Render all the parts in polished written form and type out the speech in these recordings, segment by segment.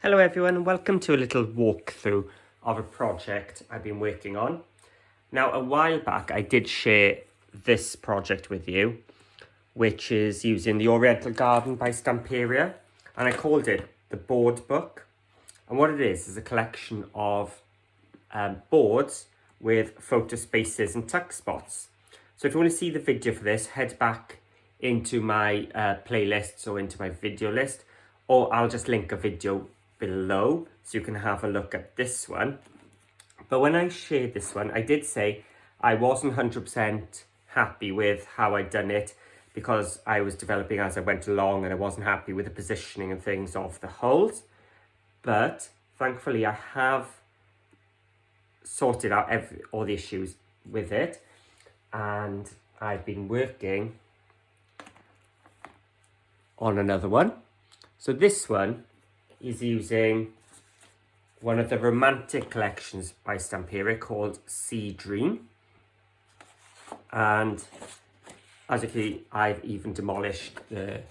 Hello everyone, welcome to a little walkthrough of a project I've been working on. Now a while back I did share this project with you, which is using the Oriental Garden by Stamperia, and I called it the board book. And what it is a collection of boards with photo spaces and tuck spots. So if you want to see the video for this, head back into my playlists or into my video list, or I'll just link a video below so you can have a look at this one. But when I shared this one, I did say I wasn't 100% happy with how I'd done it because I was developing as I went along and I wasn't happy with the positioning and things of the holes. But thankfully I have sorted out all the issues with it, and I've been working on another one. So this one is using one of the romantic collections by Stamperia called Sea Dream. And as you can see, I've even demolished the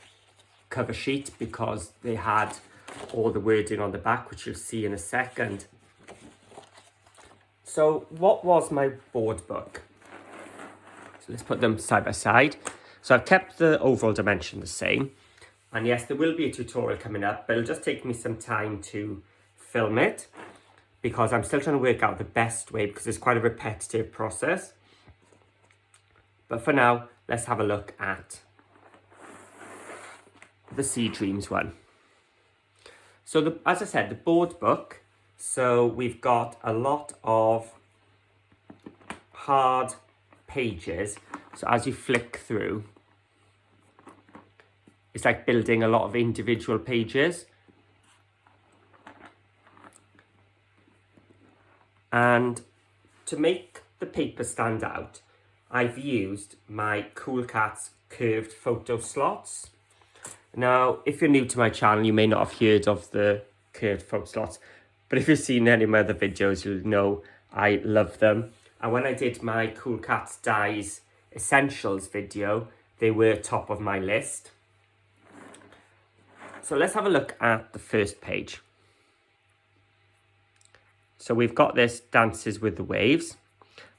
cover sheet because they had all the wording on the back, which you'll see in a second. So what was my board book? So let's put them side by side. So I've kept the overall dimension the same. And yes, there will be a tutorial coming up, but it'll just take me some time to film it because I'm still trying to work out the best way because it's quite a repetitive process. But for now, let's have a look at the Sea Dreams one. So as I said, the board book, so we've got a lot of hard pages. So as you flick through, it's like building a lot of individual pages. And to make the paper stand out, I've used my CoolKatz curved photo slots. Now, if you're new to my channel, you may not have heard of the curved photo slots, but if you've seen any of my other videos, you'll know I love them. And when I did my CoolKatz Dies Essentials video, they were top of my list. So let's have a look at the first page. So we've got this Dances with the Waves.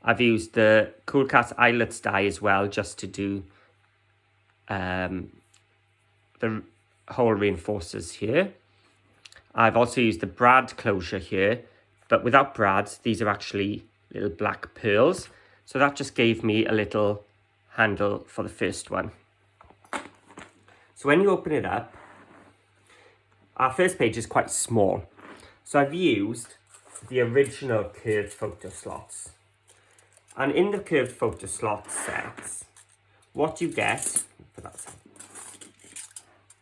I've used the CoolKatz Eyelets die as well, just to do the hole reinforcers here. I've also used the brad closure here, but without brads, these are actually little black pearls. So that just gave me a little handle for the first one. So when you open it up, our first page is quite small. So I've used the original curved photo slots. And in the curved photo slot sets, what you get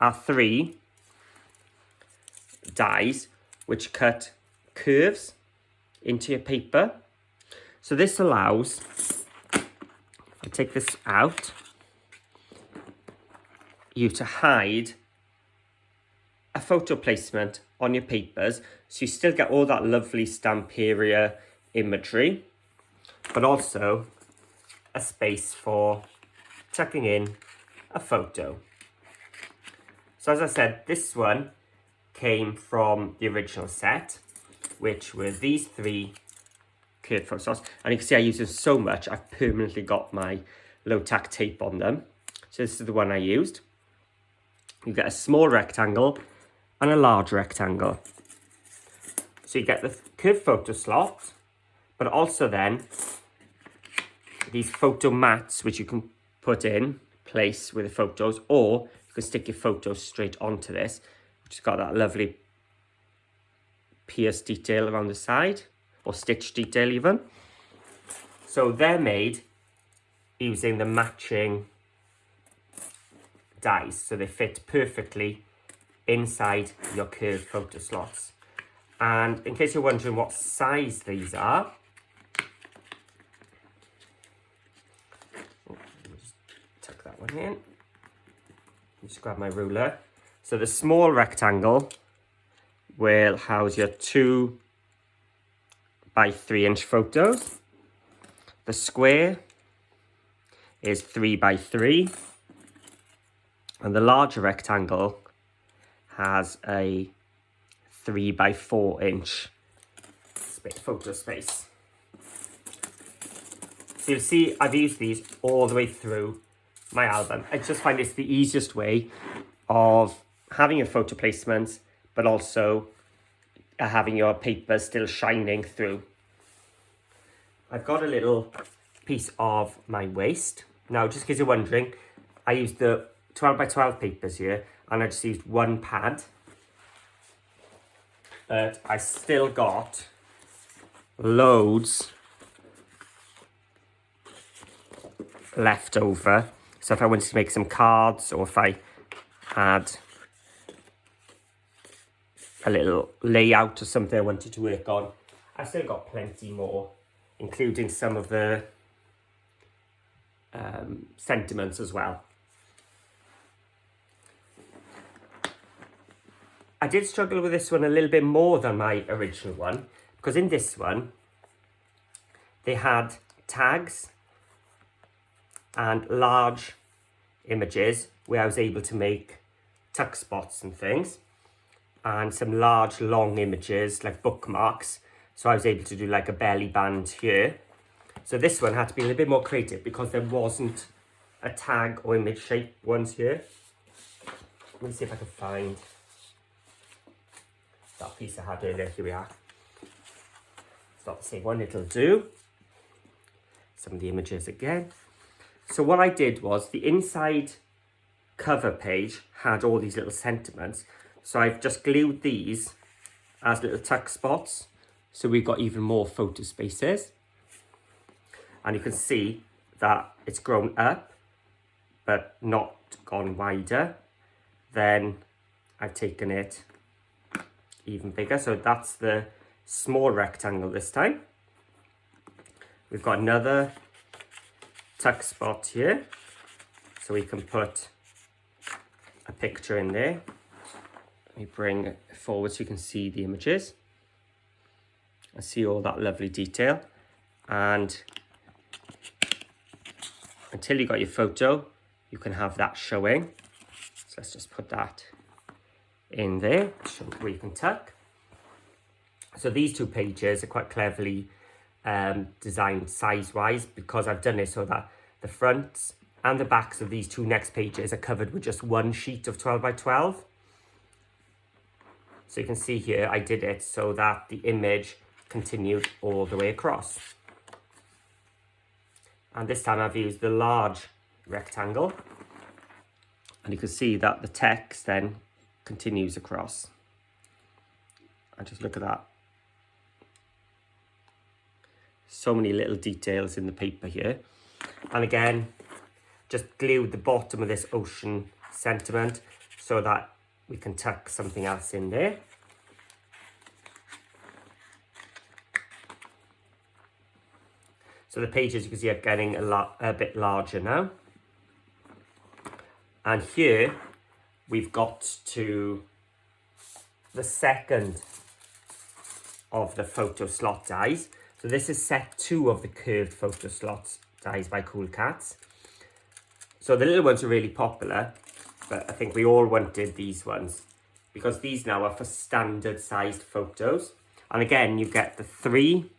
are 3 dies which cut curves into your paper. So this allows, if I take this out, you to hide a photo placement on your papers, so you still get all that lovely Stamperia imagery, but also a space for tucking in a photo. So as I said, this one came from the original set, which were these 3 curved photo slots. And you can see I use them so much, I've permanently got my low-tack tape on them. So this is the one I used. You get a small rectangle and a large rectangle. So you get the curved photo slot, but also then these photo mats which you can put in place with the photos, or you can stick your photos straight onto this, which has got that lovely pierced detail around the side, or stitch detail even. So they're made using the matching dies, so they fit perfectly inside your curved photo slots. And in case you're wondering what size these are, just tuck that one in. Just grab my ruler. So the small rectangle will house your 2 by 3 inch photos. The square is 3 by 3. And the larger rectangle has a 3x4" photo space. So you'll see I've used these all the way through my album. I just find it's the easiest way of having your photo placements, but also having your paper still shining through. I've got a little piece of my waste. Now, just in case you're wondering, I used the 12x12 papers here, and I just used one pad. But I still got loads left over. So if I wanted to make some cards, or if I had a little layout or something I wanted to work on, I've still got plenty more, including some of the sentiments as well. I did struggle with this one a little bit more than my original one, because in this one they had tags and large images where I was able to make tuck spots and things, and some large long images like bookmarks, so I was able to do like a belly band here. So this one had to be a little bit more creative because there wasn't a tag or image shape ones here. Let me see if I can find that piece I had earlier. Here we are. It's not the same one, it'll do. Some of the images again. So what I did was, the inside cover page had all these little sentiments. So I've just glued these as little tuck spots, so we've got even more photo spaces. And you can see that it's grown up, but not gone wider. Then I've taken it even bigger. So that's the small rectangle this time. We've got another tuck spot here, so we can put a picture in there. Let me bring it forward so you can see the images. I see all that lovely detail. And until you got your photo, you can have that showing. So let's just put that in there, show where you can tuck. So these two pages are quite cleverly designed size-wise, because I've done it so that the fronts and the backs of these two next pages are covered with just one sheet of 12x12. So you can see here, I did it so that the image continued all the way across. And this time I've used the large rectangle, and you can see that the text then continues across. And just look at that. So many little details in the paper here. And again, just glued the bottom of this ocean sentiment so that we can tuck something else in there. So the pages, you can see, are getting a bit larger now. And here we've got to the second of the photo slot dies. So this is set 2 of the curved photo slots dies by CoolKatz. So the little ones are really popular, but I think we all wanted these ones because these now are for standard sized photos. And again, you get the 3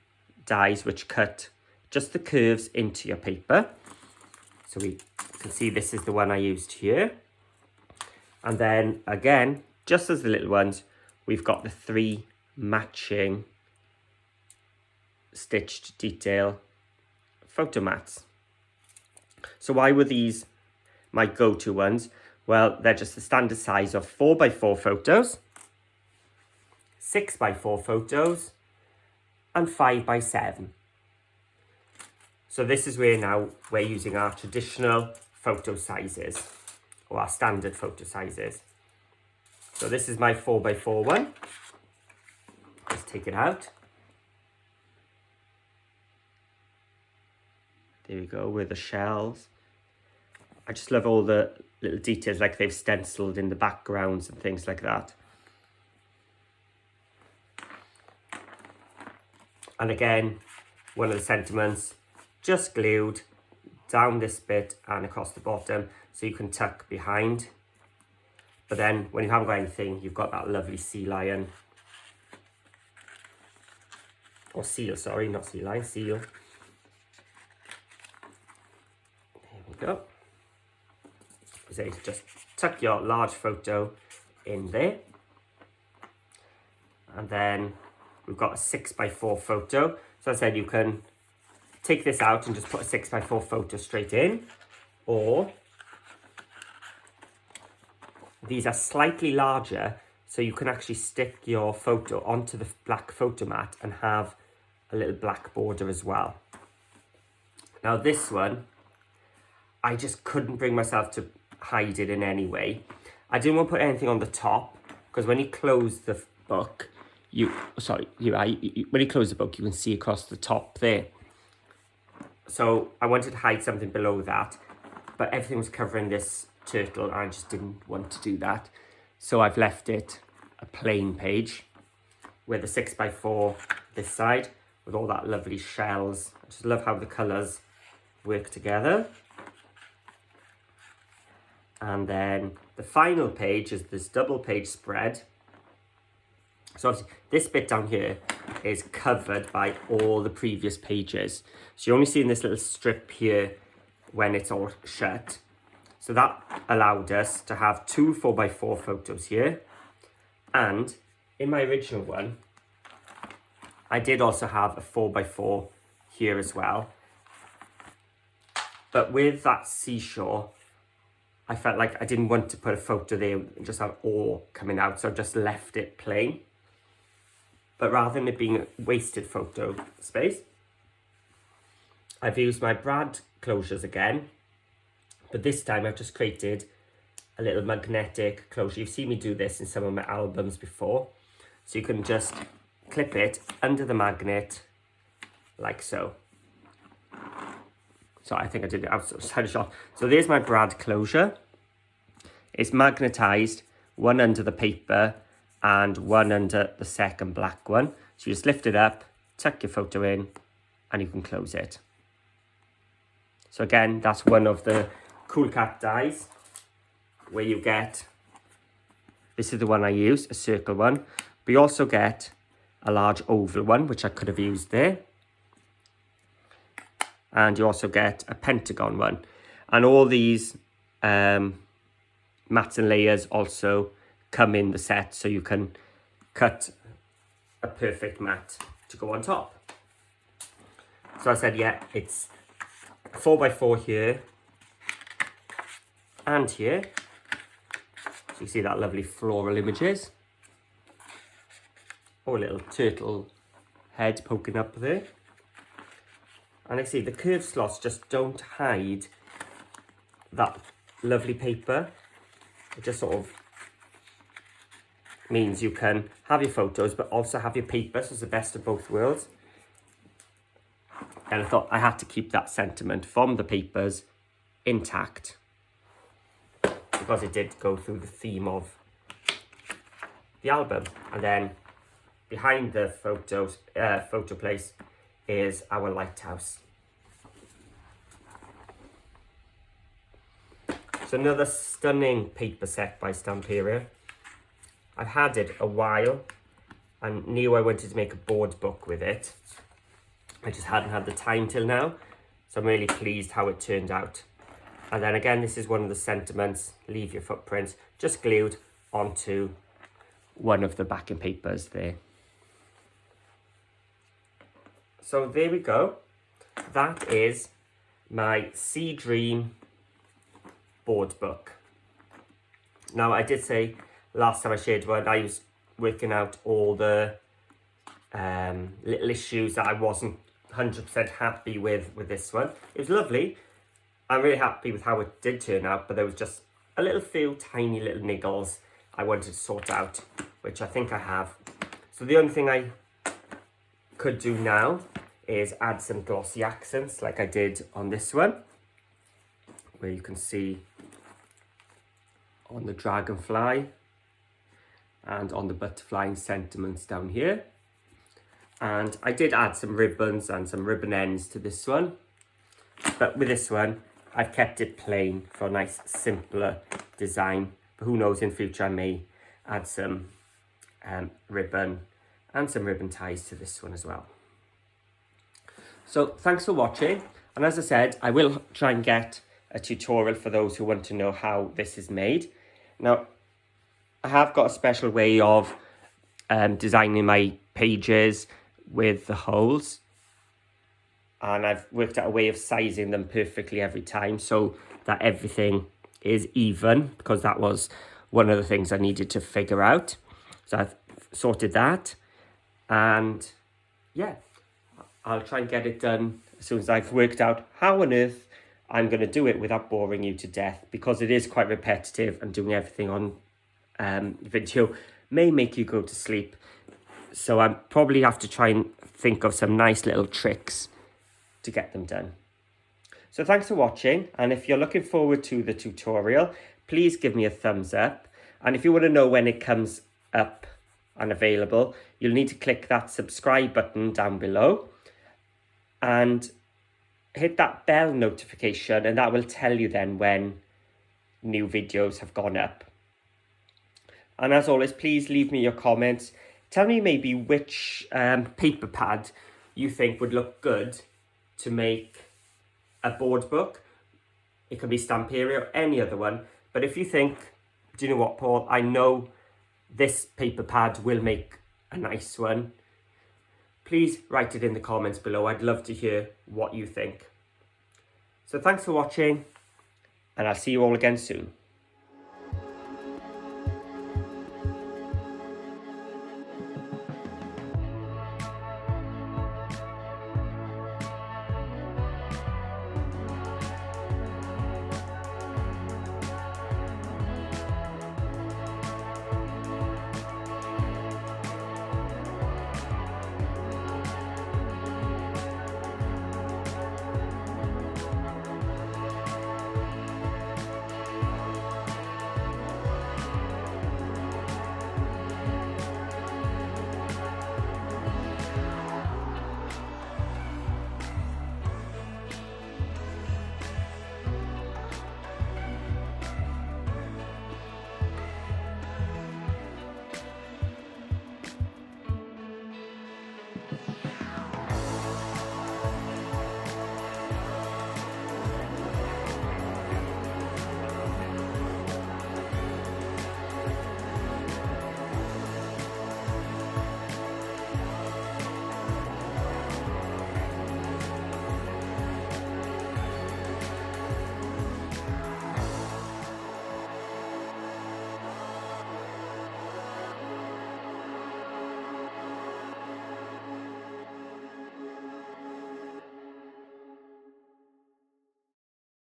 dies which cut just the curves into your paper. So we can see this is the one I used here. And then again, just as the little ones, we've got the 3 matching stitched detail photo mats. So why were these my go-to ones? Well, they're just the standard size of 4x4 photos, 6x4 photos, and 5x7. So this is where now we're using our traditional photo sizes, or our standard photo sizes. So this is my 4x4 one. Let's take it out. There we go, with the shells. I just love all the little details, like they've stenciled in the backgrounds and things like that. And again, one of the sentiments, just glued down this bit and across the bottom so you can tuck behind. But then when you haven't got anything, you've got that lovely sea lion or seal, sorry, not sea line, seal. There we go. So just tuck your large photo in there. And then we've got a 6x4 photo. So I said you can take this out and just put a 6x4 photo straight in, or these are slightly larger, so you can actually stick your photo onto the black photo mat and have a little black border as well. Now this one, I just couldn't bring myself to hide it in any way. I didn't want to put anything on the top, because when you close the book, when you close the book, you can see across the top there. So I wanted to hide something below that, but everything was covering this turtle and I just didn't want to do that. So I've left it a plain page with a 6x4 this side with all that lovely shells. I just love how the colours work together. And then the final page is this double page spread. So obviously this bit down here is covered by all the previous pages. So you're only seeing this little strip here when it's all shut. So that allowed us to have 2 4x4 photos here. And in my original one, I did also have a 4x4 here as well. But with that seashore, I felt like I didn't want to put a photo there and just have all coming out, so I just left it plain. But rather than it being a wasted photo space, I've used my brad closures again, but this time I've just created a little magnetic closure. You've seen me do this in some of my albums before. So you can just clip it under the magnet like so. So I think I did it outside the shot. So there's my brad closure. It's magnetized, one under the paper and one under the second black one. So you just lift it up, tuck your photo in, and you can close it. So again, that's one of the CoolKatz dies where you get, this is the one I use, a circle one. But you also get a large oval one, which I could have used there. And you also get a pentagon one. And all these mats and layers also come in the set, so you can cut a perfect mat to go on top. So I said, yeah, it's 4x4 here and here. So you see that lovely floral images. Oh, a little turtle head poking up there. And I see the curved slots just don't hide that lovely paper. It just sort of means you can have your photos but also have your paper, so it's the best of both worlds. And I thought I had to keep that sentiment from the papers intact, because it did go through the theme of the album. And then behind the photo place is our lighthouse. So another stunning paper set by Stamperia. I've had it a while and knew I wanted to make a board book with it. I just hadn't had the time till now, so I'm really pleased how it turned out. And then again, this is one of the sentiments, leave your footprints, just glued onto one of the backing papers there. So there we go. That is my Sea Dream board book. Now, I did say last time I shared one, I was working out all the little issues that I wasn't 100% happy with this one. It was lovely. I'm really happy with how it did turn out, but there was just a little few tiny little niggles I wanted to sort out, which I think I have. So the only thing I could do now is add some glossy accents like I did on this one, where you can see on the dragonfly and on the butterfly and sentiments down here. And I did add some ribbons and some ribbon ends to this one, but with this one I've kept it plain for a nice simpler design. But who knows, in future I may add some ribbon and some ribbon ties to this one as well. So thanks for watching, and as I said, I will try and get a tutorial for those who want to know how this is made. Now, I have got a special way of designing my pages with the holes, and I've worked out a way of sizing them perfectly every time so that everything is even, because that was one of the things I needed to figure out. So I've sorted that, and yeah, I'll try and get it done as soon as I've worked out how on earth I'm going to do it without boring you to death, because it is quite repetitive and doing everything on video may make you go to sleep. So I probably have to try and think of some nice little tricks to get them done. So thanks for watching, and if you're looking forward to the tutorial, please give me a thumbs up. And if you want to know when it comes up and available, you'll need to click that subscribe button down below and hit that bell notification, and that will tell you then when new videos have gone up. And as always, please leave me your comments. Tell me maybe which paper pad you think would look good to make a board book. It can be Stamperia or any other one. But if you think, do you know what, Paul, I know this paper pad will make a nice one, please write it in the comments below. I'd love to hear what you think. So thanks for watching, and I'll see you all again soon.